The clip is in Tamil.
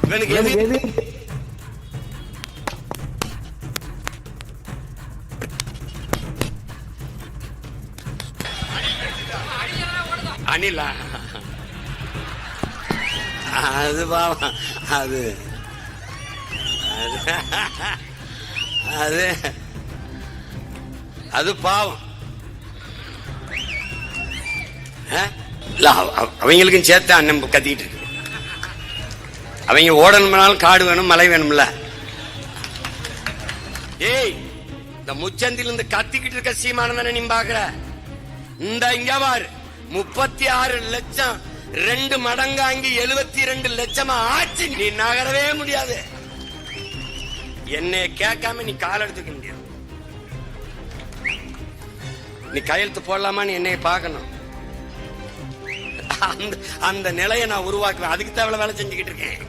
இவனுக்கு எது அணிலா அது பாவம் அது அது அது பாவம் அவங்களுக்கும் சேர்த்து அண்ணன் கத்திட்டு இருக்கு. அவங்க ஓடணும்னாலும் காடு வேணும் மலை வேணும்ல. ஏய் இந்த முச்சந்தில இருந்து கத்திக்கிட்டு இருக்க சீமானதானே நீ பாக்குற? இந்த இங்க பாரு 36 லட்சம் 2 மடங்காங்கி 72 லட்சமா ஆச்சு. நீ நகரவே முடியாது. என்னை கேட்காம நீ கால் எடுத்துக்க முடியாது. நீ கையெழுத்து போடலாமா? நீ என்னை பார்க்கணும். அந்த நிலையை நான் உருவாக்குவேன். அதுக்கு தான் வேலை செஞ்சுக்கிட்டு இருக்கேன்.